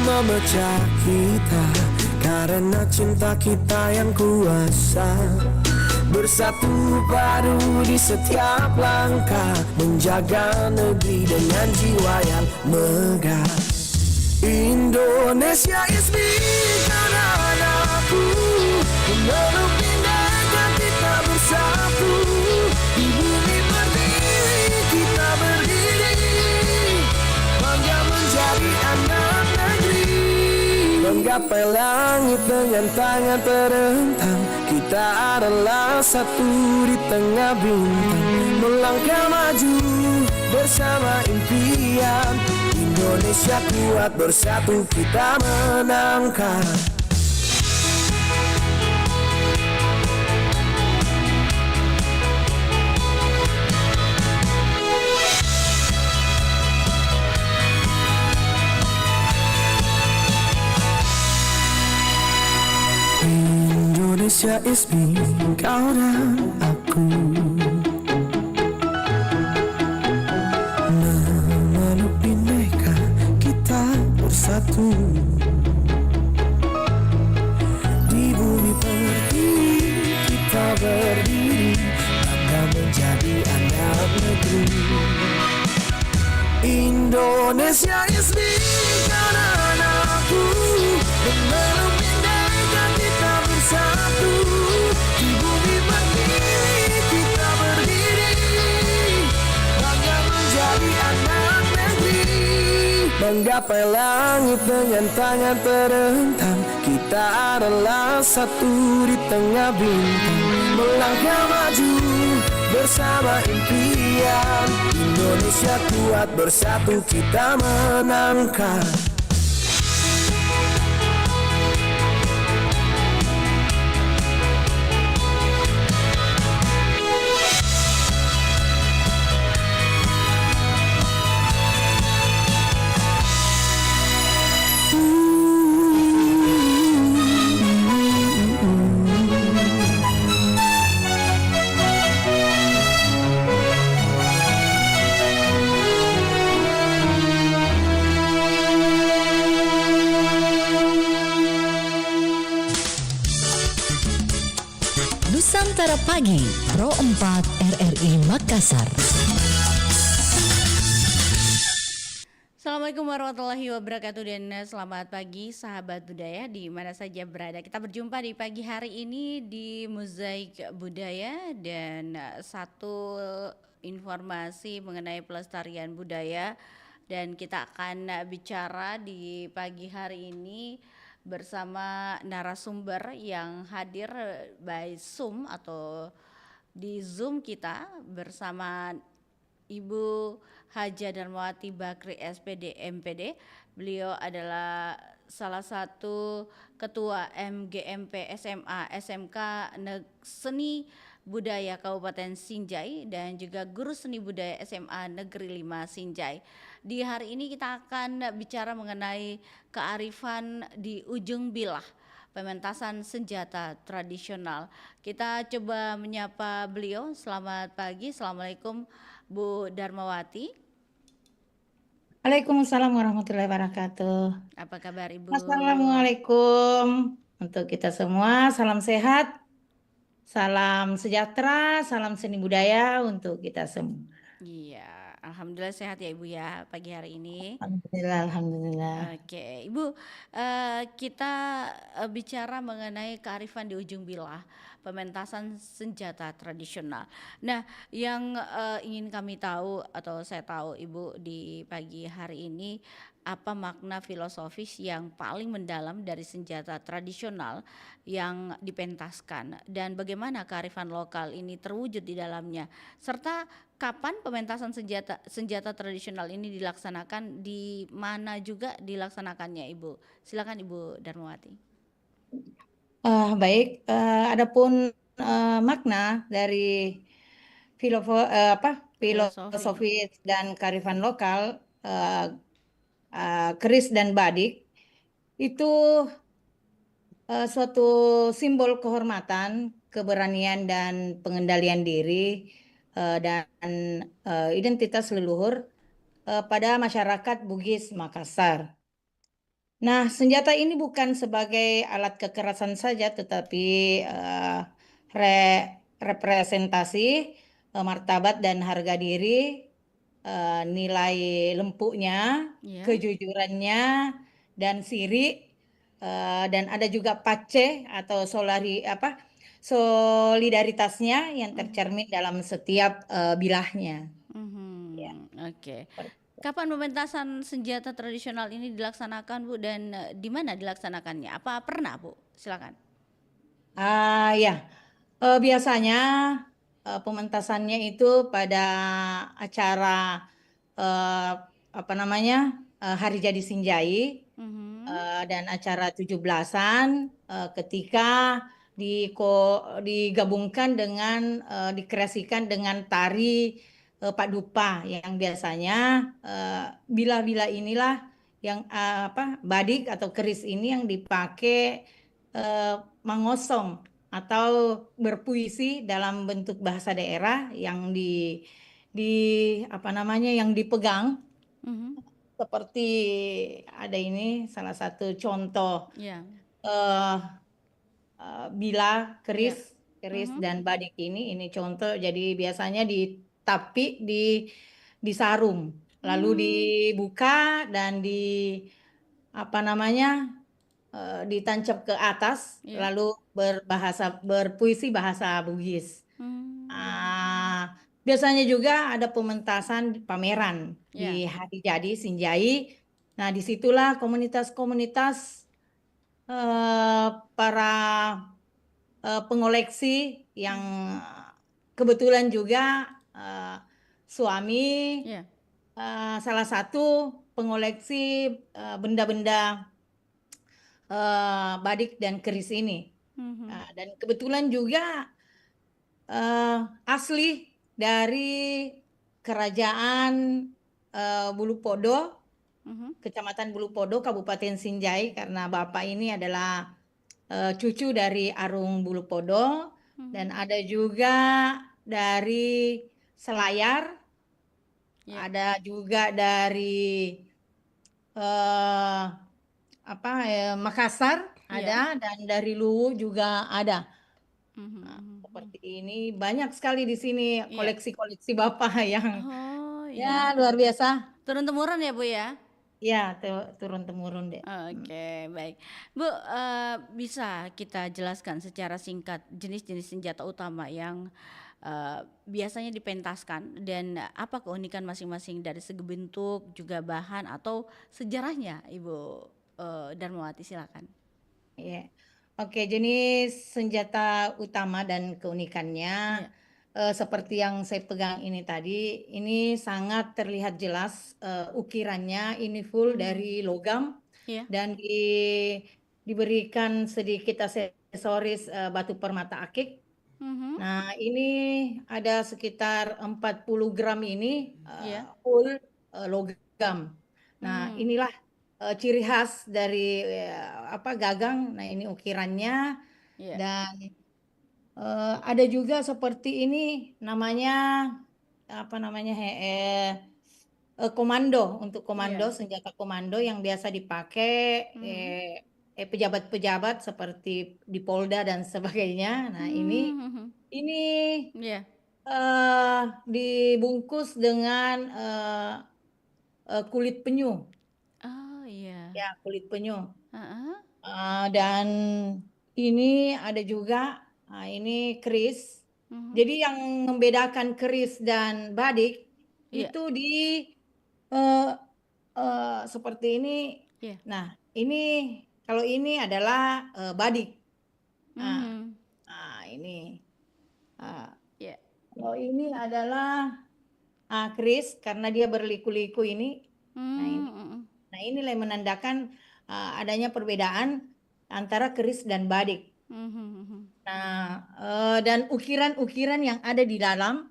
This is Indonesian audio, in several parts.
memecah kita karena cinta kita yang kuasa. Bersatu padu di setiap langkah, menjaga negeri dengan jiwa yang megah. Indonesia is big anak-anakku, memeluk indahkan kita bersatu. Di bumi pertiwi kita berdiri, bangga menjadi anak negeri. Menggapai langit dengan tangan terentang, kita adalah satu di tengah bintang. Melangkah maju bersama impian, Indonesia kuat bersatu kita menangkan. Indonesia is me, kau dan aku, memeluk bineka kita bersatu. Di bumi pertiwi kita berdiri, bangga menjadi anak negeri. Indonesia is me, anak-anakku, memeluk bineka kita bersatu. Di bumi pertiwi kita berdiri, bangga menjadi anak negeri. Menggapai langit dengan tangan terentang, kita adalah satu di tengah bintang. Melangkah maju bersama impian, Indonesia kuat bersatu kita menangkan. Nusantara Pagi, Pro 4 RRI Makassar. Assalamualaikum warahmatullahi wabarakatuh dan selamat pagi sahabat budaya di mana saja berada. Kita berjumpa di pagi hari ini di Mozaik Budaya dan satu informasi mengenai pelestarian budaya, dan kita akan bicara di pagi hari ini bersama narasumber yang hadir by Zoom atau di Zoom kita bersama Ibu Haja Darmawati Bakri SPD MPD. Beliau adalah salah satu ketua MGMP SMA SMK Seni Budaya Kabupaten Sinjai dan juga guru seni budaya SMA Negeri 5 Sinjai. Di hari ini kita akan bicara mengenai kearifan di ujung bilah, pementasan senjata tradisional. Kita coba menyapa beliau. Selamat pagi, Assalamualaikum Bu Darmawati. Waalaikumsalam warahmatullahi wabarakatuh. Apa kabar Ibu? Assalamualaikum untuk kita semua. Salam sehat, salam sejahtera, salam seni budaya untuk kita semua. Iya, alhamdulillah sehat ya Ibu ya pagi hari ini. Alhamdulillah, alhamdulillah. Oke, Ibu, kita bicara mengenai kearifan di ujung bilah, pementasan senjata tradisional. Nah, yang ingin kami tahu atau saya tahu Ibu di pagi hari ini, apa makna filosofis yang paling mendalam dari senjata tradisional yang dipentaskan dan bagaimana kearifan lokal ini terwujud di dalamnya, serta kapan pementasan senjata tradisional ini dilaksanakan, di mana juga dilaksanakannya Ibu? Silakan Ibu Darmawati. Baik, adapun makna dari filosofi dan kearifan lokal, keris dan badik itu suatu simbol kehormatan, keberanian dan pengendalian diri dan identitas leluhur pada masyarakat Bugis Makassar. Nah, senjata ini bukan sebagai alat kekerasan saja, tetapi representasi martabat dan harga diri, nilai lempuknya, Ya. kejujurannya, dan siri, dan ada juga pace atau solidaritasnya yang Mhm. tercermin dalam setiap bilahnya. Ya. Oke. Kapan pementasan senjata tradisional ini dilaksanakan, Bu, dan di mana dilaksanakannya? Apa pernah, Bu? Silakan. Ya, biasanya pementasannya itu pada acara eh, apa namanya Hari Jadi Sinjai Mhm. dan acara 17-an ketika digabungkan dengan dikreasikan dengan tari Padupa yang biasanya bila-bila inilah yang badik atau keris ini yang dipakai mengosong atau berpuisi dalam bentuk bahasa daerah yang di apa namanya yang dipegang Mhm. seperti ada ini salah satu contoh Ya. eh bila Ya. keris Mhm. dan badik ini contoh jadi biasanya di sarung lalu Hmm. dibuka dan apa namanya ditancap ke atas Ya. lalu berpuisi bahasa Bugis. Hmm. Ah, biasanya juga ada pementasan pameran di Ya. Hari Jadi Sinjai. Nah, disitulah komunitas-komunitas eh, para pengoleksi yang Mhm. kebetulan juga eh, suami Ya. salah satu pengoleksi benda-benda badik dan keris ini. Mhm. Dan kebetulan juga eh, asli dari kerajaan Bulu Podo, Mhm. Kecamatan Bulu Podo, Kabupaten Sinjai, karena bapak ini adalah cucu dari Arung Bulu Podo, dan Mhm. ada juga dari Selayar, Ya. ada juga dari eh, Makassar, ada, Ya. dan dari Luwu juga ada. Mhm. Nah, Mhm. Mhm. seperti ini banyak sekali di sini Iya. koleksi-koleksi Bapak yang Oh, ya iya. luar biasa. Turun temurun ya, Bu, ya? Ya, turun temurun deh. Oke, baik. Bu, bisa kita jelaskan secara singkat jenis-jenis senjata utama yang biasanya dipentaskan dan apa keunikan masing-masing dari segi bentuk, juga bahan atau sejarahnya, Ibu Darmawati, silakan. Ya. Oke, jenis senjata utama dan keunikannya Iya. seperti yang saya pegang ini tadi, ini sangat terlihat jelas ukirannya ini full dari Mhm. logam Iya. dan diberikan sedikit aksesoris batu permata akik. Mhm. Nah, ini ada sekitar 40 gram ini Iya. full logam. Nah, Mhm. inilah ciri khas dari gagang. Nah, ini ukirannya Iya. dan ada juga seperti ini namanya apa namanya komando untuk komando Iya. senjata komando yang biasa dipakai Mhm. pejabat-pejabat seperti di Polda dan sebagainya. Nah, Mhm. ini Iya. dibungkus dengan kulit penyu, Oh, iya. ya kulit penyu. Heeh. Dan ini ada juga, ini keris. Mhm. Jadi yang membedakan keris dan badik Iya. itu di eh, seperti ini. Iya. Nah, ini kalau ini adalah badik. Nah, Mhm. ini. Ah, Iya. kalau ini adalah keris karena dia berliku-liku ini. Nah, ini. Mhm. Nah, inilah yang menandakan adanya perbedaan antara keris dan badik. Mhm. Nah, dan ukiran-ukiran yang ada di dalam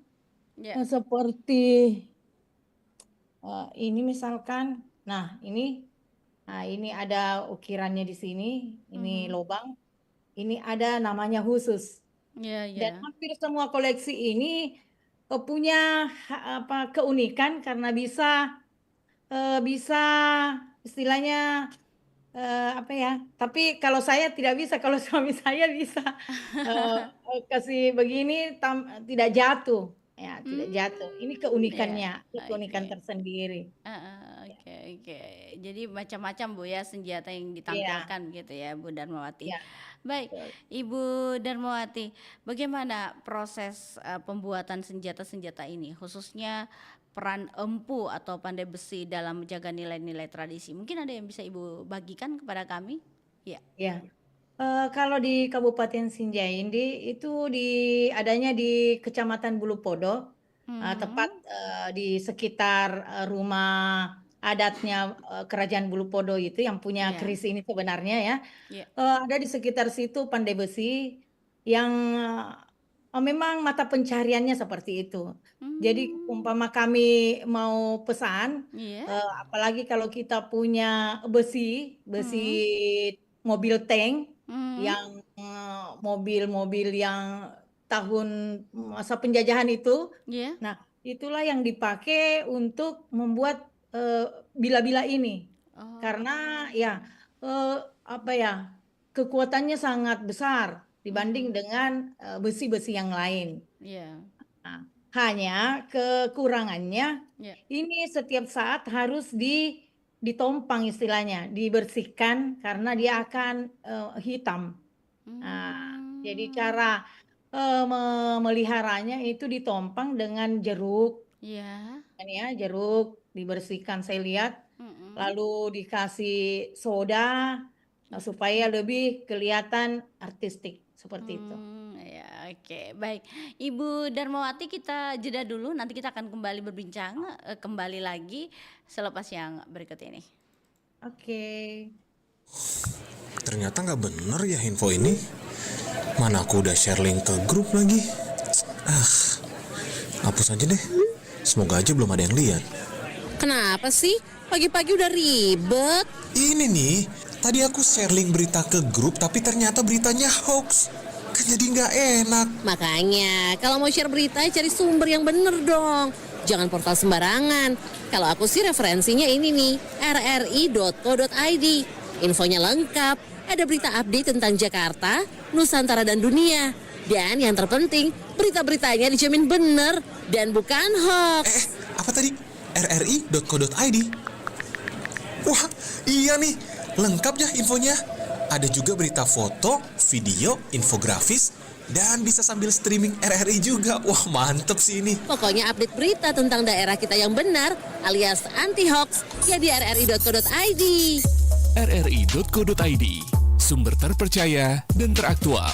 Ya. seperti ini misalkan, nah ini ada ukirannya di sini, ini Mhm. lobang, ini ada namanya khusus. Iya, Dan iya. hampir semua koleksi ini punya keunikan karena bisa istilahnya apa ya? Tapi kalau saya tidak bisa, kalau suami saya bisa kasih begini tidak jatuh, ya tidak jatuh. Ini Ya, keunikannya, itu keunikan oke. tersendiri. Ya, Oke oke. Jadi macam-macam Bu ya senjata yang iya, ditampilkan gitu ya Bu Darmawati. iya, Baik, betul. Ibu Darmawati, bagaimana proses pembuatan senjata-senjata ini, khususnya peran empu atau pandai besi dalam menjaga nilai-nilai tradisi? Mungkin ada yang bisa Ibu bagikan kepada kami? Ya. Ya. Kalau di Kabupaten Sinjai itu adanya di Kecamatan Bulupodo, tepat Mhm. di sekitar rumah adatnya Kerajaan Bulupodo itu yang punya Ya. keris ini sebenarnya ya. Ya. Ada di sekitar situ pandai besi yang memang mata pencariannya seperti itu. Jadi Hmm. umpama kami mau pesan, Iya. apalagi kalau kita punya besi, besi Mhm. mobil tank Mhm. yang mobil-mobil yang tahun masa penjajahan itu. Iya. Nah, itulah yang dipakai untuk membuat eh, bila-bila ini. Karena ya Oh. eh, apa ya, kekuatannya sangat besar dibanding Mhm. dengan besi-besi yang lain. Iya. Nah, hanya kekurangannya Ya. ini setiap saat harus ditompang istilahnya, dibersihkan karena dia akan hitam. Nah, jadi Hmm. cara meliharanya itu ditompang dengan jeruk, Iya. kan ya, jeruk dibersihkan saya lihat, Mhm. lalu dikasih soda Iya. supaya lebih kelihatan artistik seperti itu. Ya, oke, baik. Ibu Darmawati kita jeda dulu, nanti kita akan kembali berbincang, kembali lagi selepas yang berikut ini. Oke. Ternyata nggak bener ya info ini. Mana aku udah share link ke grup lagi. Ah, hapus aja deh. Semoga aja belum ada yang lihat. Kenapa sih? Pagi-pagi udah ribet. Ini nih, tadi aku share link berita ke grup tapi ternyata beritanya hoax. Kan jadi nggak enak. Makanya, kalau mau share berita, cari sumber yang bener dong. Jangan portal sembarangan. Kalau aku sih referensinya ini nih, rri.co.id. Infonya lengkap, ada berita update tentang Jakarta, Nusantara, dan dunia. Dan yang terpenting, berita-beritanya dijamin bener dan bukan hoax. Apa tadi? rri.co.id. Wah, iya nih. Lengkap ya infonya. Ada juga berita foto, video, infografis, dan bisa sambil streaming RRI juga. Wah, mantep sih ini. Pokoknya update berita tentang daerah kita yang benar alias anti hoax ya di rri.co.id. rri.co.id, sumber terpercaya dan teraktual.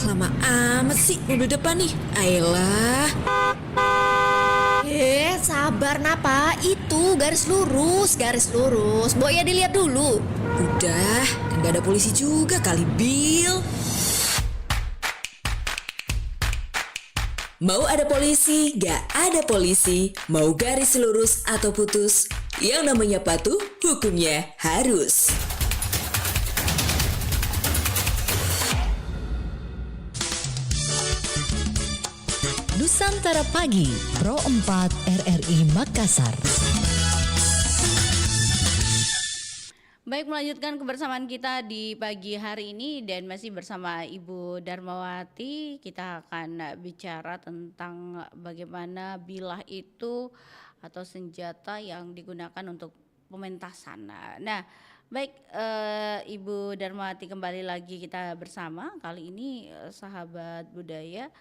Lama amat sih mobil depan nih. Ayolah. Sabar Napa, itu garis lurus, garis lurus. Boya dilihat dulu. Udah, kan gak ada polisi juga kali, Bill. Mau ada polisi, gak ada polisi. Mau garis lurus atau putus, yang namanya patuh, hukumnya harus. Nusantara Pagi, Pro 4 RRI Makassar. Baik, melanjutkan kebersamaan kita di pagi hari ini dan masih bersama Ibu Darmawati. Kita akan bicara tentang bagaimana bilah itu atau senjata yang digunakan untuk pementasan. Nah, baik, Ibu Darmawati, kembali lagi kita bersama. Kali ini sahabat budaya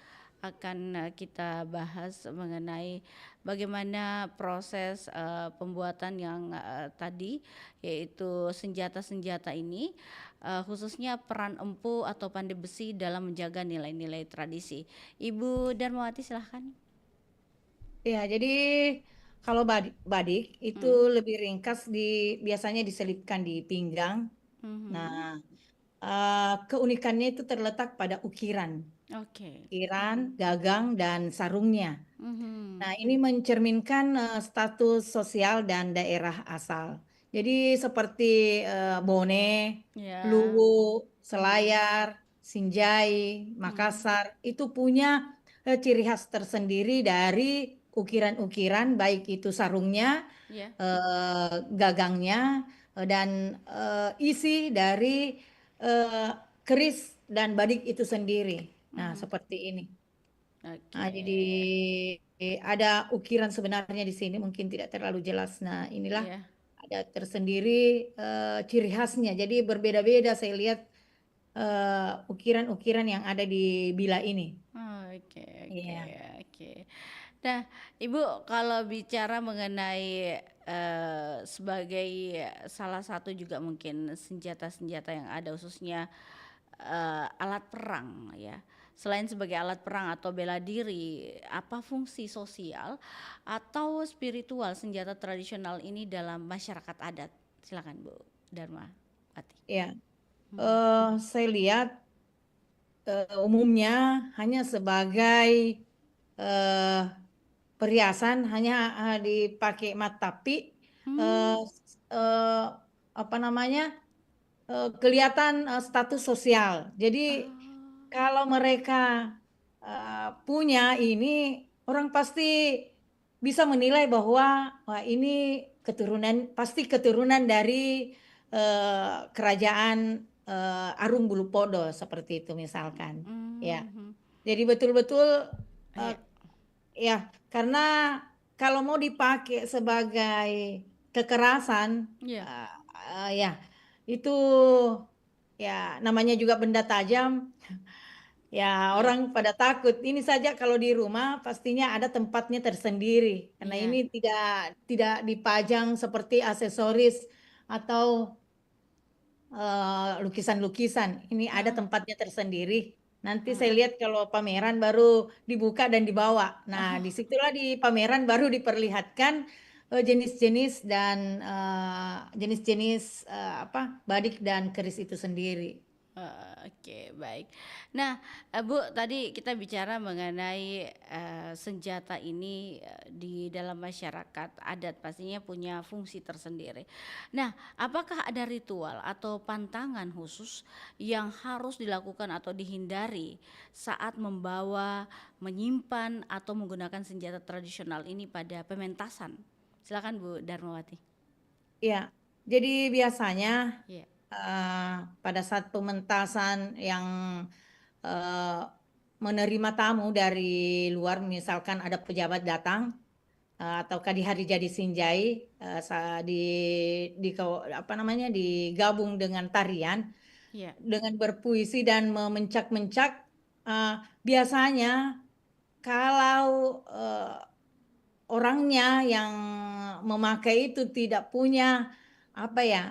akan kita bahas mengenai bagaimana proses pembuatan yang tadi, yaitu senjata-senjata ini, khususnya peran empu atau pandai besi dalam menjaga nilai-nilai tradisi. Ibu Darmawati silahkan. Ya, jadi kalau badik itu Hmm. lebih ringkas biasanya diselipkan di pinggang. Mhm. Nah, keunikannya itu terletak pada ukiran, Oke. gagang dan sarungnya. Mhm. Nah, ini mencerminkan status sosial dan daerah asal. Jadi seperti Bone, Ya. Luwu, Mhm. Selayar, Sinjai, Mhm. Makassar itu punya ciri khas tersendiri dari ukiran-ukiran, baik itu sarungnya, Ya. gagangnya, dan isi dari eh, keris dan badik itu sendiri. Nah, Mhm. seperti ini. Nah, Oke. jadi ada ukiran sebenarnya di sini, mungkin tidak terlalu jelas. Nah, inilah Ya. ada tersendiri ciri khasnya. Jadi berbeda-beda saya lihat ukiran-ukiran yang ada di bila ini. Oke, oke, Iya, oke. Nah, Ibu kalau bicara mengenai sebagai salah satu juga mungkin senjata-senjata yang ada khususnya alat perang ya. Selain sebagai alat perang atau bela diri, apa fungsi sosial atau spiritual senjata tradisional ini dalam masyarakat adat? Silakan Bu Darmawati. iya. Mhm. Saya lihat umumnya hanya sebagai eh, perhiasan, hanya dipakai mat, tapi eh, Hmm. eh, apa namanya kelihatan status sosial. Jadi Ah, kalau mereka punya ini, orang pasti bisa menilai bahwa wah ini keturunan, pasti keturunan dari kerajaan Arung Bulu Podo seperti itu misalkan. Ya, mhm. jadi betul-betul eh, Iya, ya, karena kalau mau dipakai sebagai kekerasan, iya. ya itu ya namanya juga benda tajam. Ya, Iya, orang pada takut. Ini saja kalau di rumah pastinya ada tempatnya tersendiri. Karena iya. ini tidak dipajang seperti aksesoris atau lukisan-lukisan. Ini ada Heeh. tempatnya tersendiri. Nanti saya Heeh. lihat kalau pameran baru dibuka dan dibawa. Nah, Oh, disitulah di pameran baru diperlihatkan jenis-jenis dan jenis-jenis apa badik dan keris itu sendiri. oke, baik. Nah, Bu, tadi kita bicara mengenai senjata ini di dalam masyarakat adat pastinya punya fungsi tersendiri. Nah, apakah ada ritual atau pantangan khusus yang harus dilakukan atau dihindari saat membawa, menyimpan atau menggunakan senjata tradisional ini pada pementasan? Silakan Bu Darmawati. Ya, jadi biasanya Iya. pada saat pementasan yang eh, menerima tamu dari luar, misalkan ada pejabat datang, ataukah di hari jadi Sinjai, apa namanya digabung dengan tarian, Iya. dengan berpuisi dan memencak-mencak, eh, biasanya kalau orangnya yang memakai itu tidak punya apa ya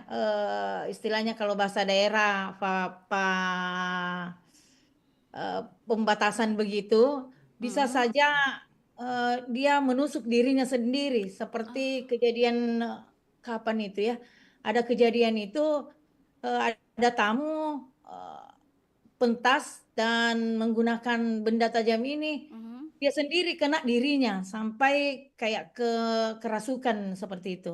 istilahnya kalau bahasa daerah pembatasan begitu bisa Mm-mm. saja dia menusuk dirinya sendiri Oh. seperti kejadian kapan itu ya ada kejadian itu ada tamu eh, pentas dan menggunakan benda tajam ini Mhm. dia sendiri kena dirinya sampai kayak kerasukan seperti itu.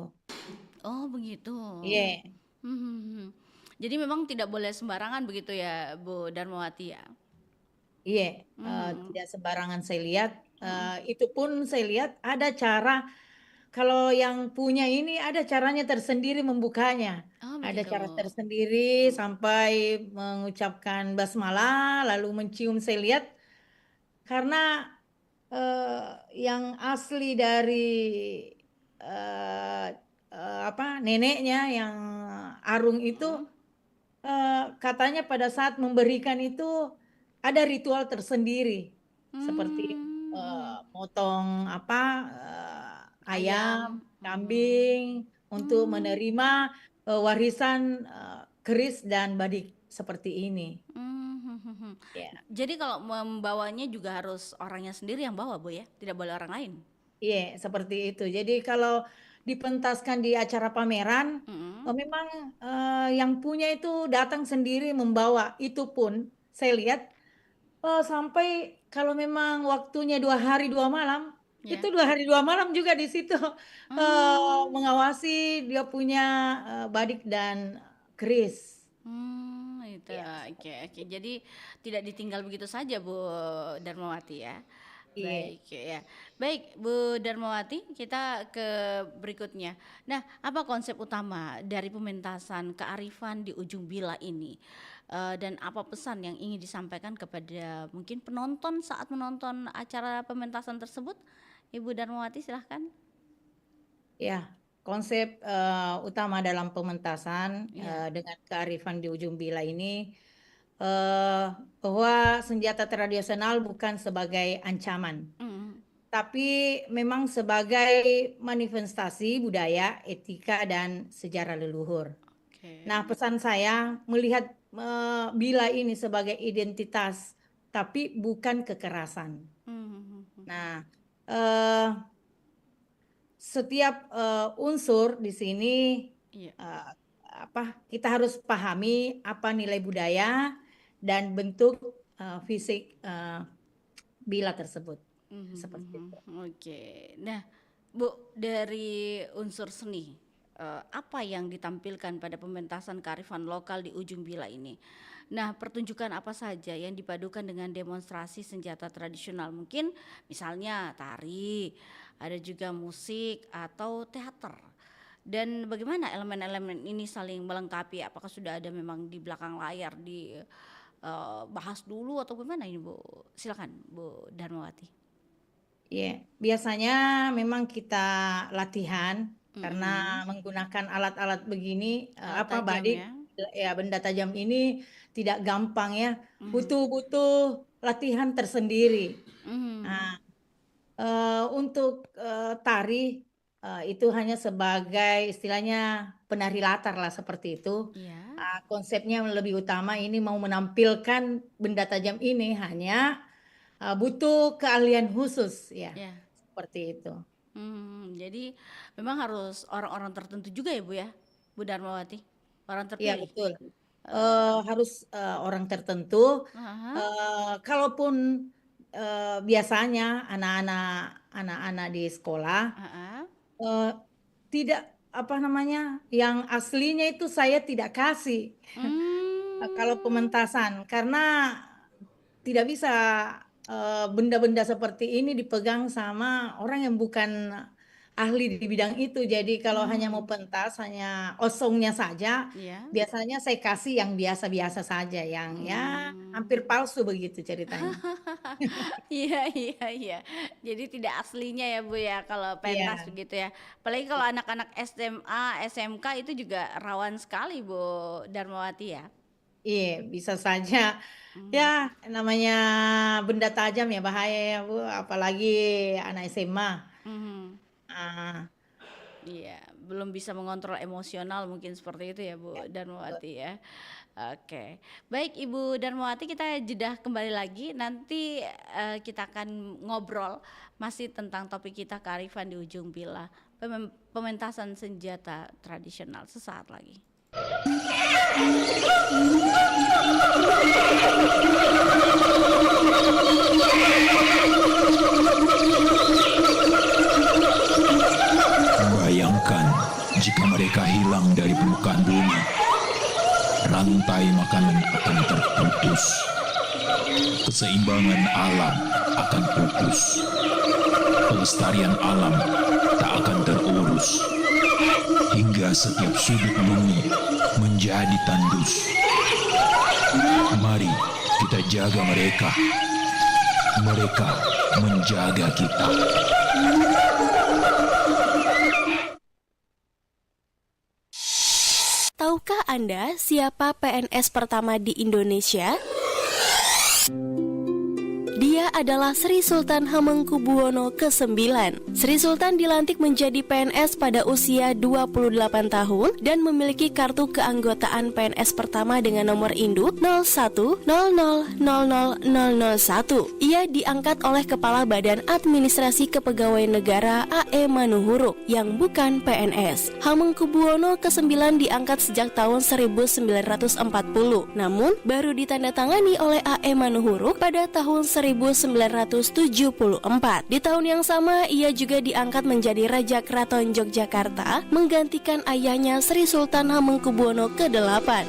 Oh begitu. Iya, Mhm. Jadi memang tidak boleh sembarangan begitu ya Bu Darmawati ya? iya, Mhm. tidak sembarangan saya lihat. Mhm. Itu pun saya lihat ada cara kalau yang punya ini ada caranya tersendiri membukanya. Oh Ada begitu. cara tersendiri sampai mengucapkan basmalah lalu mencium saya lihat karena yang asli dari eh, apa neneknya yang Arung itu Mhm. katanya pada saat memberikan itu ada ritual tersendiri seperti Mhm. motong apa ayam, Ayam. Mhm. kambing untuk Hmm. menerima warisan keris dan badik seperti ini. Mhm. Ya. Jadi kalau membawanya juga harus orangnya sendiri yang bawa Bu ya? Tidak boleh orang lain? Iya, seperti itu. Jadi kalau dipentaskan di acara pameran, Mhm. memang yang punya itu datang sendiri membawa. Itu pun saya lihat sampai kalau memang waktunya 2 hari 2 malam, itu Ya. 2 hari 2 malam juga di situ Hmm. mengawasi dia punya badik dan keris. Itu. Ya, Oke, seperti oke. itu. Jadi tidak ditinggal begitu saja Bu Darmawati ya. Iya. Baik ya. Baik Bu Darmawati, kita ke berikutnya. Nah, apa konsep utama dari pementasan kearifan di ujung bila ini? Dan apa pesan yang ingin disampaikan kepada mungkin penonton saat menonton acara pementasan tersebut? Ibu Darmawati silahkan. Ya, konsep utama dalam pementasan Iya. dengan kearifan di ujung bila ini eh, bahwa senjata tradisional bukan sebagai ancaman, Mm, tapi memang sebagai manifestasi budaya, etika, dan sejarah leluhur. Oke. Nah, pesan saya melihat bila ini sebagai identitas, tapi bukan kekerasan. Mhm. Nah, eh, setiap unsur di sini Iya. kita harus pahami apa nilai budaya dan bentuk fisik bila tersebut. Seperti itu. Oke. Nah, Bu, dari unsur seni, apa yang ditampilkan pada pementasan kearifan lokal di ujung bila ini? Nah, pertunjukan apa saja yang dipadukan dengan demonstrasi senjata tradisional? Mungkin misalnya tari, ada juga musik atau teater. Dan bagaimana elemen-elemen ini saling melengkapi? Apakah sudah ada memang di belakang layar bahas dulu atau bagaimana ini, Bu? Silakan, Bu Darmawati. Iya, biasanya memang kita latihan karena menggunakan alat-alat begini, Alat tajam badik, ya. benda tajam ini tidak gampang ya, butuh latihan tersendiri. Mhm. Nah, untuk tari itu hanya sebagai istilahnya penari latar lah seperti itu. Iya. Konsepnya lebih utama ini mau menampilkan benda tajam ini hanya butuh keahlian khusus ya, Ya. seperti itu. Jadi memang harus orang-orang tertentu juga ya Bu ya, Bu Darmawati, orang Iya terpilih. betul. Harus orang tertentu. Aha. Kalaupun biasanya anak-anak di sekolah Heeh. tidak yang aslinya itu saya tidak kasih kalau Hmm. pementasan karena tidak bisa benda-benda seperti ini dipegang sama orang yang bukan ahli di bidang itu. Jadi kalau hanya mau pentas, hanya osongnya saja, Ya. biasanya saya kasih yang biasa-biasa saja, yang ya hampir palsu begitu ceritanya. Iya, iya, iya. Jadi tidak aslinya ya Bu ya kalau pentas Iya, begitu ya. Apalagi kalau anak-anak SMA, SMK itu juga rawan sekali Bu Darmawati ya. iya bisa saja. Ya namanya benda tajam ya bahaya ya Bu, apalagi anak SMA. Mhm. Ah, Iya, belum bisa mengontrol emosional mungkin seperti itu ya Bu ya, betul. Darmawati ya. Oke, baik Ibu Darmawati, kita jeda kembali lagi. Nanti kita akan ngobrol masih tentang topik kita kearifan di ujung bila, pementasan senjata tradisional sesaat lagi. Bayangkan jika mereka hilang dari permukaan bumi, rantai makanan akan terputus, keseimbangan alam akan pupus, pelestarian alam tak akan terurus, hingga setiap sudut bumi menjadi tandus. Mari kita jaga mereka, mereka menjaga kita. Tahukah Anda siapa PNS pertama di Indonesia? Dia adalah Sri Sultan Hamengkubuwono ke-9. Sri Sultan dilantik menjadi PNS pada usia 28 tahun dan memiliki kartu keanggotaan PNS pertama dengan nomor induk 01000001. Ia diangkat oleh Kepala Badan Administrasi Kepegawaian Negara A.E. Manuhuruk yang bukan PNS. Hamengkubuwono ke-9 diangkat sejak tahun 1940, namun baru ditandatangani oleh A.E. Manuhuruk pada tahun 1974. Di tahun yang sama, ia juga diangkat menjadi Raja Keraton Yogyakarta, menggantikan ayahnya Sri Sultan Hamengkubuwono ke-8.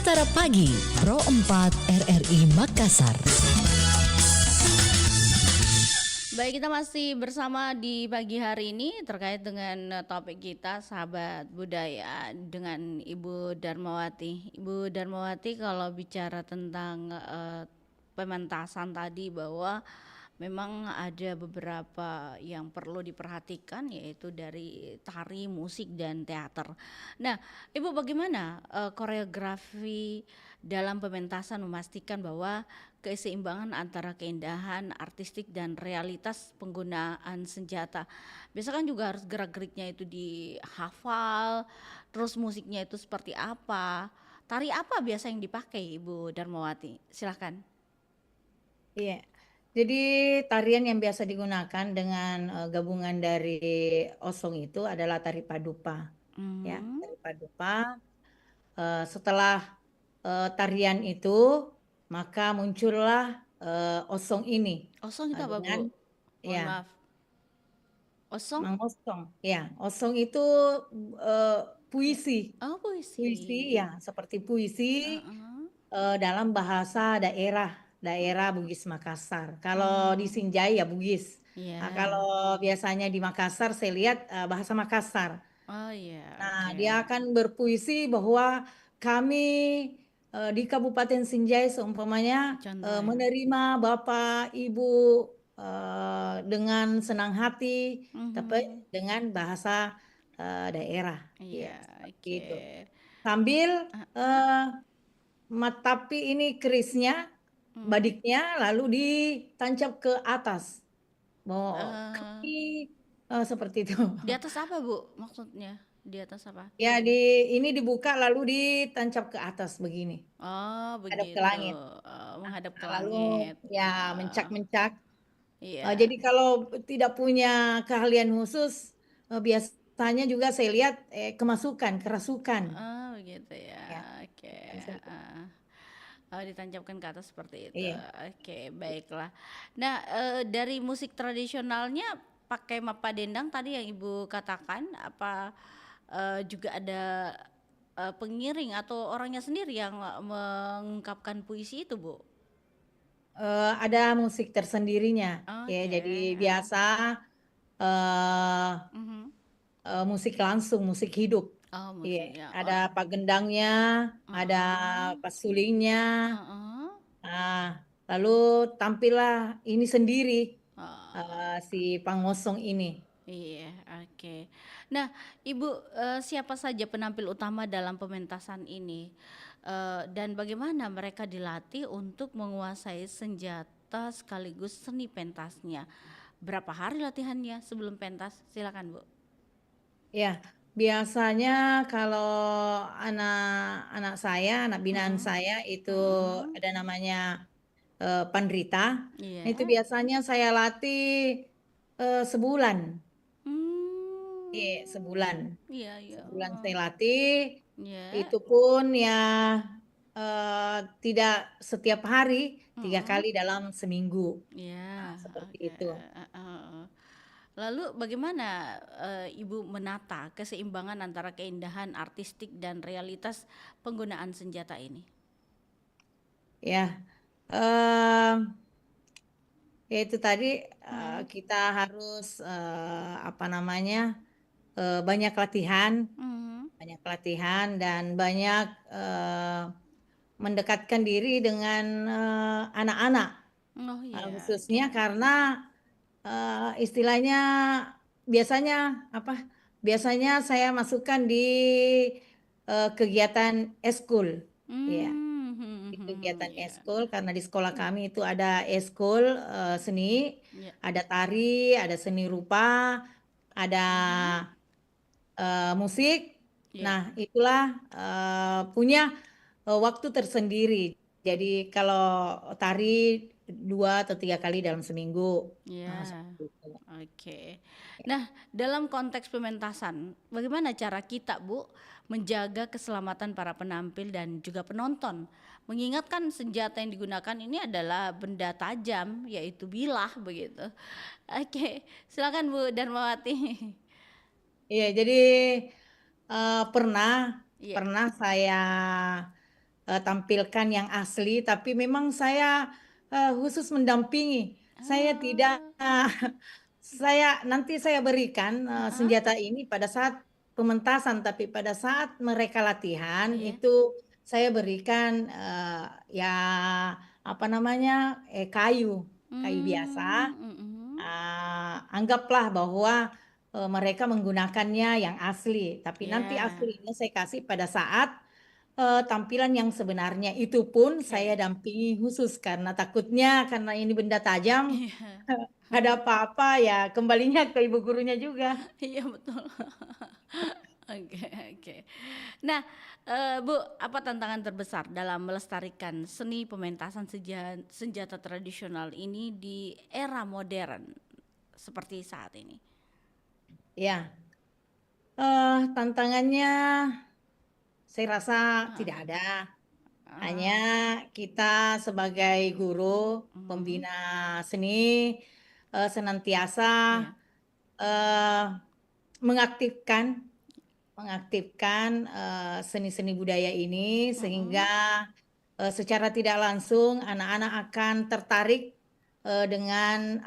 Mistara Pagi, Pro 4 RRI Makassar. Baik, kita masih bersama di pagi hari ini terkait dengan topik kita sahabat budaya dengan Ibu Darmawati. Ibu Darmawati, kalau bicara tentang pementasan tadi, bahwa memang ada beberapa yang perlu diperhatikan, yaitu dari tari, musik, dan teater. Nah, Ibu, bagaimana koreografi dalam pementasan memastikan bahwa keseimbangan antara keindahan artistik dan realitas penggunaan senjata? Biasa kan juga harus gerak-geriknya itu dihafal, terus musiknya itu seperti apa? Tari apa biasa yang dipakai, Ibu Darmawati? Silahkan. Iya. Jadi tarian yang biasa digunakan dengan gabungan dari osong itu adalah tari padupa. Ya, tari padupa. Setelah tarian itu, maka muncullah osong ini. Osong itu apa, Bu? Dengan Mohon ya, maaf. Osong? mengosong. Ya, osong itu puisi. Oh, Puisi puisi. ya, seperti puisi Heeh. dalam bahasa daerah Bugis Makassar. Kalau di Sinjai ya Bugis. Nah, Iya. kalau biasanya di Makassar saya lihat bahasa Makassar. Oh iya, Nah, oke. dia akan berpuisi bahwa kami di Kabupaten Sinjai seumpamanya Contoh ya. menerima Bapak Ibu dengan senang hati, tapi dengan bahasa daerah. Ya, Iya, seperti oke. itu. Sambil tapi ini kerisnya, badiknya lalu ditancap ke atas. Kami seperti itu. Di atas apa, Bu? Maksudnya di atas apa? Ya, ini dibuka lalu ditancap ke atas begini, Oh, hadap ke begitu. langit. Menghadap ke Lalu langit. ya mencak-mencak. Iya. Jadi kalau tidak punya keahlian khusus, biasanya juga saya lihat kerasukan. Oh, begitu ya. Ya, Oke. kerasukan. Oh, ditancapkan ke atas seperti itu. Iya. Oke, baiklah. Nah, dari musik tradisionalnya pakai mapa dendang tadi yang Ibu katakan, apa juga ada pengiring atau orangnya sendiri yang mengungkapkan puisi itu, Bu? Ada musik tersendirinya. Ya, Oke. jadi biasa musik langsung, musik hidup. Oh, Iya, musiknya. ada pagendangnya, ada pasulingnya. Lalu tampillah ini sendiri si pangosong ini. Iya, oke. Nah, Ibu, siapa saja penampil utama dalam pementasan ini? Dan bagaimana mereka dilatih untuk menguasai senjata sekaligus seni pentasnya? Berapa hari latihannya sebelum pentas? Silakan, Bu. Ya, biasanya kalau anak binaan saya itu ada namanya Pandrita. Iya. Itu biasanya saya latih sebulan. Iya, sebulan. Iya. Sebulan saya latih. Iya. Itu pun ya tidak setiap hari, 3 kali dalam seminggu. Iya. Seperti itu. Lalu bagaimana Ibu menata keseimbangan antara keindahan artistik dan realitas penggunaan senjata ini? Ya, ya itu tadi kita harus banyak latihan dan banyak mendekatkan diri dengan anak-anak. Oh iya. Khususnya karena istilahnya biasanya saya masukkan di kegiatan eskul. Ya, di kegiatan eskul karena di sekolah kami itu ada eskul seni, ada tari, ada seni rupa, ada musik. Nah, itulah punya waktu tersendiri. Jadi kalau tari 2 atau 3 kali dalam seminggu. Ya, oke. Nah, dalam konteks pementasan, bagaimana cara kita, Bu, menjaga keselamatan para penampil dan juga penonton? Mengingatkan senjata yang digunakan ini adalah benda tajam, yaitu bilah begitu. Oke, silakan Bu Darmawati. Iya, jadi pernah saya tampilkan yang asli, tapi memang saya khusus mendampingi. Saya tidak, nanti saya berikan senjata ini pada saat pementasan, tapi pada saat mereka latihan Iya. itu saya berikan ya apa namanya kayu biasa. Anggaplah bahwa mereka menggunakannya yang asli, tapi nanti Ya. aslinya saya kasih pada saat tampilan yang sebenarnya. Itu pun saya dampingi khusus karena takutnya karena ini benda tajam, Iya. ada apa-apa ya kembalinya ke ibu gurunya juga. Iya betul. Oke, oke. Nah, Bu, apa tantangan terbesar dalam melestarikan seni pementasan senjata tradisional ini di era modern seperti saat ini? Ya, tantangannya saya rasa tidak ada. Hanya kita sebagai guru pembina seni senantiasa eh, mengaktifkan seni-seni budaya ini sehingga secara tidak langsung anak-anak akan tertarik dengan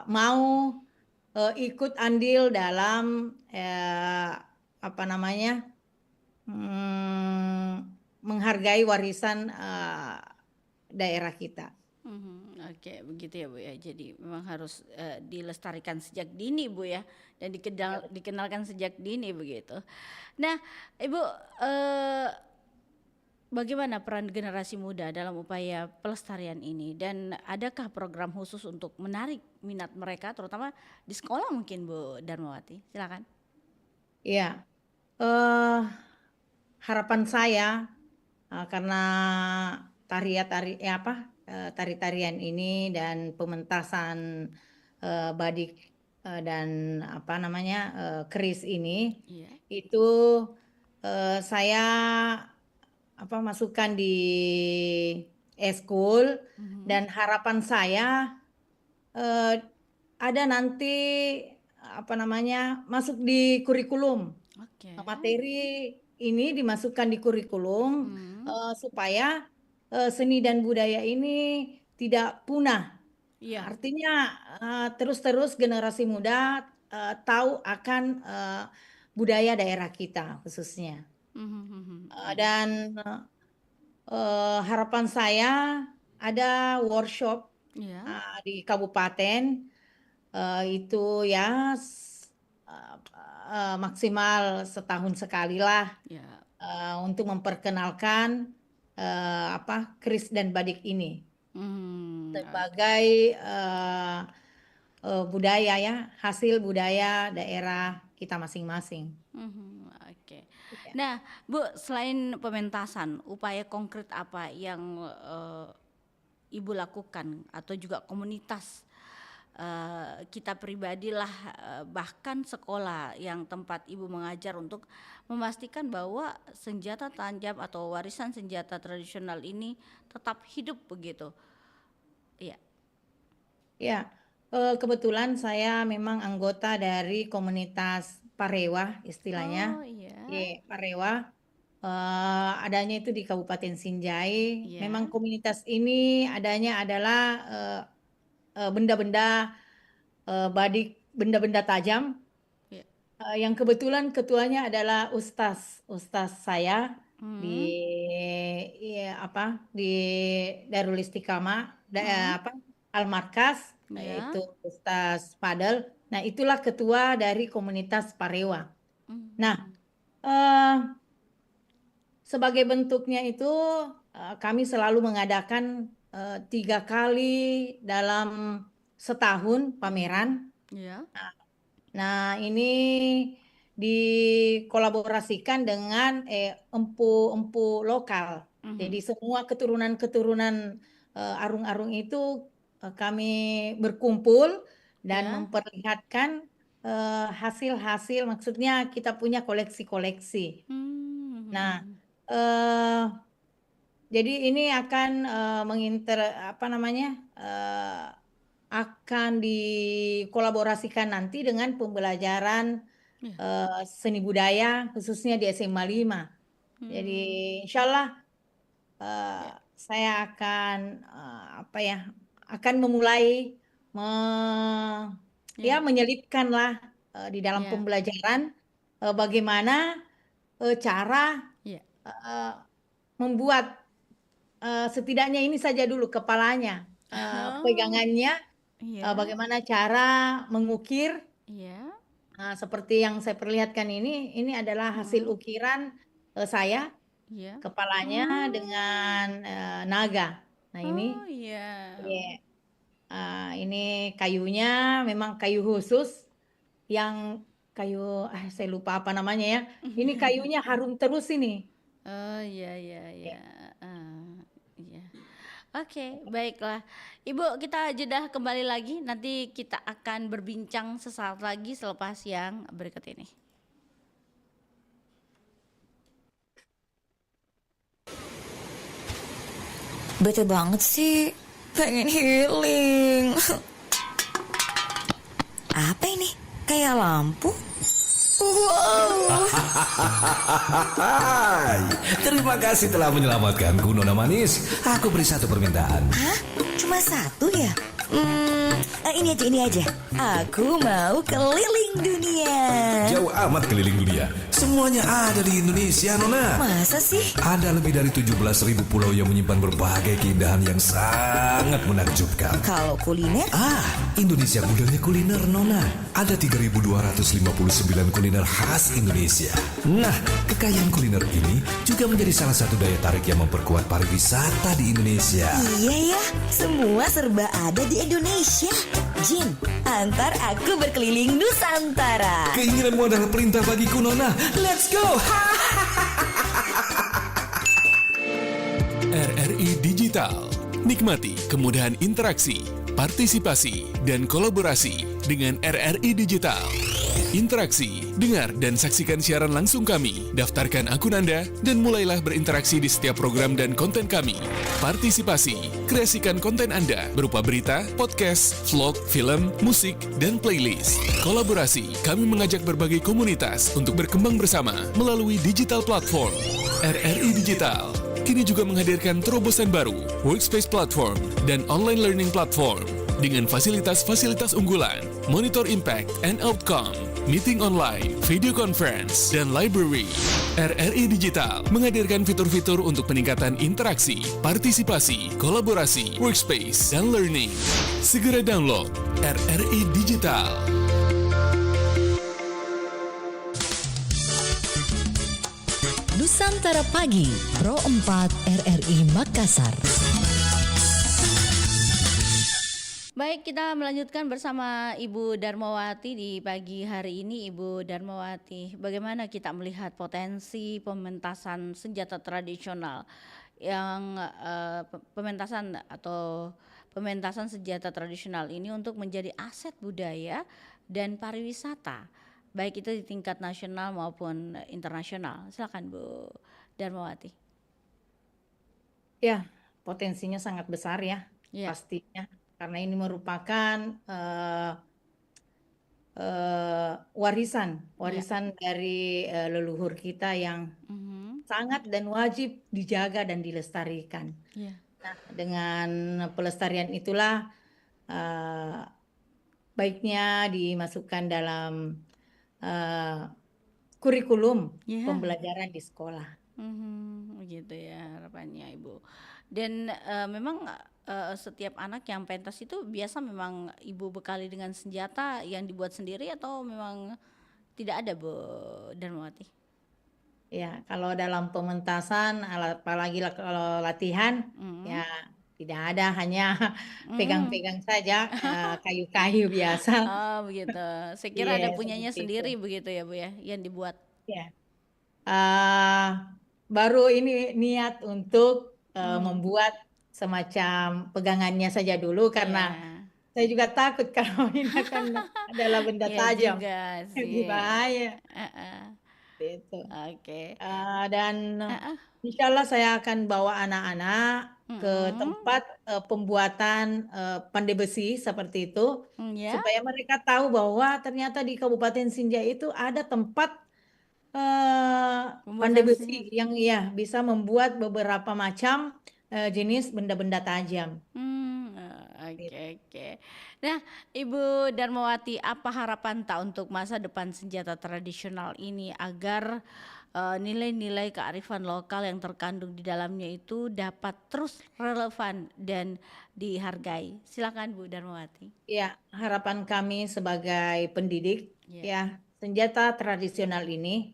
mau ikut andil dalam menghargai warisan daerah kita. Oke, begitu ya Bu ya. Jadi memang harus dilestarikan sejak dini Bu ya, dan dikenalkan sejak dini begitu. Nah, Ibu, bagaimana peran generasi muda dalam upaya pelestarian ini, dan adakah program khusus untuk menarik minat mereka terutama di sekolah mungkin Bu Darmawati? Silakan. Iya, harapan saya karena tari-tarian ini dan pementasan badik dan keris ini itu saya masukkan di eskul dan harapan saya ada nanti masuk di kurikulum. Materi ini dimasukkan di kurikulum supaya seni dan budaya ini tidak punah. Artinya terus-terus generasi muda tahu akan budaya daerah kita khususnya. Dan harapan saya ada workshop di kabupaten itu ya maksimal setahun sekali lah untuk memperkenalkan keris dan badik ini sebagai budaya ya, hasil budaya daerah kita masing-masing. Oke. Nah, Bu, selain pementasan, upaya konkret apa yang Ibu lakukan atau juga komunitas kita pribadilah bahkan sekolah yang tempat Ibu mengajar untuk memastikan bahwa senjata tajam atau warisan senjata tradisional ini tetap hidup begitu? Iya. Ya, kebetulan saya memang anggota dari komunitas Parewa istilahnya. Oh iya. Parewa adanya itu di Kabupaten Sinjai. Memang komunitas ini adanya adalah benda-benda badik, benda-benda tajam. Yang kebetulan ketuanya adalah ustaz saya di Darul Istiqamah, Al-Markas, yaitu Ustaz Fadel. Nah, itulah ketua dari komunitas Parewa. Nah, sebagai bentuknya itu kami selalu mengadakan 3 kali dalam setahun pameran. Nah, ini dikolaborasikan dengan empu-empu lokal. Jadi semua keturunan-keturunan arung-arung itu kami berkumpul dan memperlihatkan hasil-hasil, maksudnya kita punya koleksi-koleksi. Nah, jadi ini akan akan dikolaborasikan nanti dengan pembelajaran seni budaya khususnya di SMA 5. Jadi insya Allah saya akan akan memulai menyelipkanlah di dalam pembelajaran bagaimana cara membuat setidaknya ini saja dulu kepalanya, pegangannya, bagaimana cara mengukir. Seperti yang saya perlihatkan ini adalah hasil ukiran saya, kepalanya dengan naga. Nah ini, ini kayunya memang kayu khusus yang kayu, saya lupa apa namanya ya. Ini kayunya harum terus ini. Oh iya. Iya. Oke, baiklah. Ibu, kita jeda kembali lagi. Nanti kita akan berbincang sesaat lagi selepas yang berikut ini. Bete banget sih, pengen healing. Apa ini? Kayak lampu? Wow. Terima kasih telah menyelamatkanku, Nona Manis. Aku beri satu permintaan. Hah? Cuma satu ya? Ini aja. Aku mau keliling dunia. Jauh amat keliling dunia. Semuanya ada di Indonesia, Nona. Masa sih? Ada lebih dari 17.000 pulau yang menyimpan berbagai keindahan yang sangat menakjubkan. Kalau kuliner? Indonesia gudangnya kuliner, Nona. Ada 3.259 kuliner khas Indonesia. Nah, kekayaan kuliner ini juga menjadi salah satu daya tarik yang memperkuat pariwisata di Indonesia. Iya ya, semua serba ada di Indonesia. Jin, antar aku berkeliling Nusantara. Keinginanmu adalah perintah bagiku, Nona. Let's go! RRI Digital. Nikmati kemudahan interaksi, partisipasi, dan kolaborasi dengan RRI Digital. Interaksi, dengar dan saksikan siaran langsung kami, daftarkan akun Anda, dan mulailah berinteraksi di setiap program dan konten kami. Partisipasi, kreasikan konten Anda berupa berita, podcast, vlog, film, musik, dan playlist. Kolaborasi, kami mengajak berbagai komunitas untuk berkembang bersama melalui digital platform. RRI Digital kini juga menghadirkan terobosan baru, workspace platform, dan online learning platform dengan fasilitas-fasilitas unggulan, monitor impact and outcome, meeting online, video conference, dan library. RRI Digital menghadirkan fitur-fitur untuk peningkatan interaksi, partisipasi, kolaborasi, workspace, dan learning. Segera download RRI Digital. Nusantara Pagi, Pro 4 RRI Makassar. Baik, kita melanjutkan bersama Ibu Darmawati di pagi hari ini. Ibu Darmawati, bagaimana kita melihat potensi pementasan senjata tradisional yang pementasan senjata tradisional ini untuk menjadi aset budaya dan pariwisata, baik itu di tingkat nasional maupun internasional. Silakan Bu Darmawati. Ya, potensinya sangat besar ya, pastinya. Karena ini merupakan warisan dari leluhur kita yang sangat dan wajib dijaga dan dilestarikan. Nah, dengan pelestarian itulah baiknya dimasukkan dalam kurikulum pembelajaran di sekolah. Gitu ya harapannya Ibu. Dan memang setiap anak yang pentas itu biasa memang Ibu bekali dengan senjata yang dibuat sendiri atau memang tidak ada, Bu Darmawati? Ya, kalau dalam pementasan, apalagi kalau latihan, ya tidak ada, hanya pegang-pegang saja kayu-kayu biasa. Oh begitu. Saya kira ada punyanya sendiri begitu ya Bu ya, yang dibuat. Ya. Baru ini niat untuk membuat semacam pegangannya saja dulu karena saya juga takut kalau ini akan adalah benda tajam, lebih bahaya. Gitu. Oke. Dan insya Allah saya akan bawa anak-anak ke tempat pembuatan pandai besi seperti itu, supaya mereka tahu bahwa ternyata di Kabupaten Sinjai itu ada tempat pandai Pembuatan besi senjata. yang ya bisa membuat beberapa macam jenis benda-benda tajam. Oke. Nah, Ibu Darmawati, apa harapan tak untuk masa depan senjata tradisional ini agar nilai-nilai kearifan lokal yang terkandung di dalamnya itu dapat terus relevan dan dihargai? Silakan Bu Darmawati. Ya, harapan kami sebagai pendidik ya, senjata tradisional ini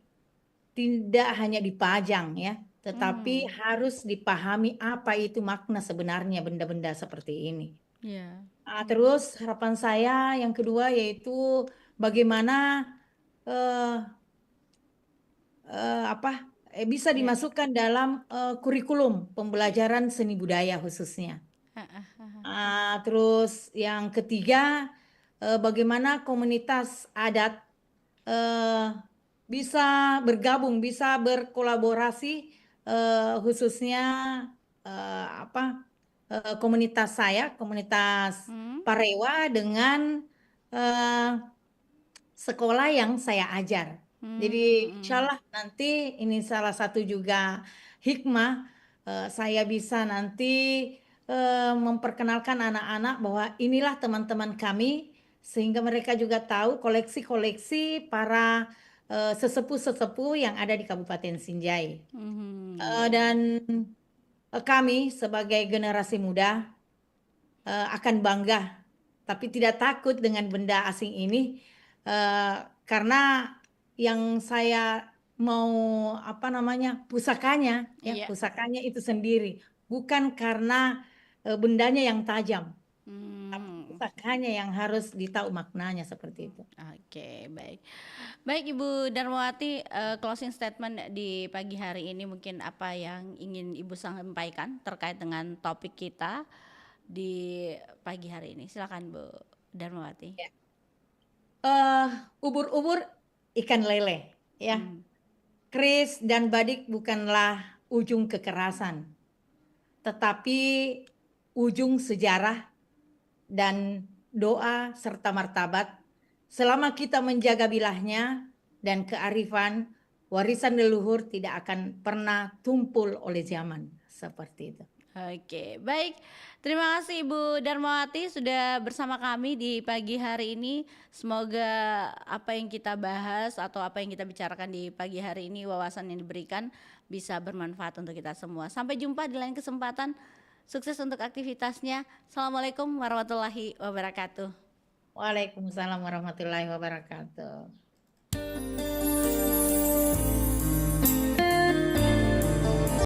tidak hanya dipajang ya, tetapi harus dipahami apa itu makna sebenarnya benda-benda seperti ini. Ya. Terus harapan saya yang kedua yaitu bagaimana eh, bisa dimasukkan dalam kurikulum pembelajaran seni budaya khususnya. Terus yang ketiga, bagaimana komunitas adat bisa bergabung, bisa berkolaborasi, khususnya komunitas saya, komunitas Parewa dengan sekolah yang saya ajar. Jadi insya Allah nanti ini salah satu juga hikmah saya bisa nanti memperkenalkan anak-anak bahwa inilah teman-teman kami sehingga mereka juga tahu koleksi-koleksi para sesepuh-sesepuh yang ada di Kabupaten Sinjai. Dan kami sebagai generasi muda akan bangga, tapi tidak takut dengan benda asing ini karena yang saya mau pusakanya ya, pusakanya itu sendiri, bukan karena bendanya yang tajam. Pusakanya yang harus ditahu maknanya seperti itu. Oke, baik. Baik Ibu Darmawati, closing statement di pagi hari ini mungkin apa yang ingin Ibu sampaikan terkait dengan topik kita di pagi hari ini. Silakan Bu Darmawati. Ubur-ubur ikan lele ya. Keris dan badik bukanlah ujung kekerasan, tetapi ujung sejarah dan doa serta martabat. Selama kita menjaga bilahnya dan kearifan, warisan leluhur tidak akan pernah tumpul oleh zaman. Seperti itu. Oke, baik. Terima kasih Ibu Darmawati sudah bersama kami di pagi hari ini. Semoga apa yang kita bahas atau apa yang kita bicarakan di pagi hari ini, wawasan yang diberikan bisa bermanfaat untuk kita semua. Sampai jumpa di lain kesempatan. Sukses untuk aktivitasnya. Assalamualaikum warahmatullahi wabarakatuh. Waalaikumsalam warahmatullahi wabarakatuh.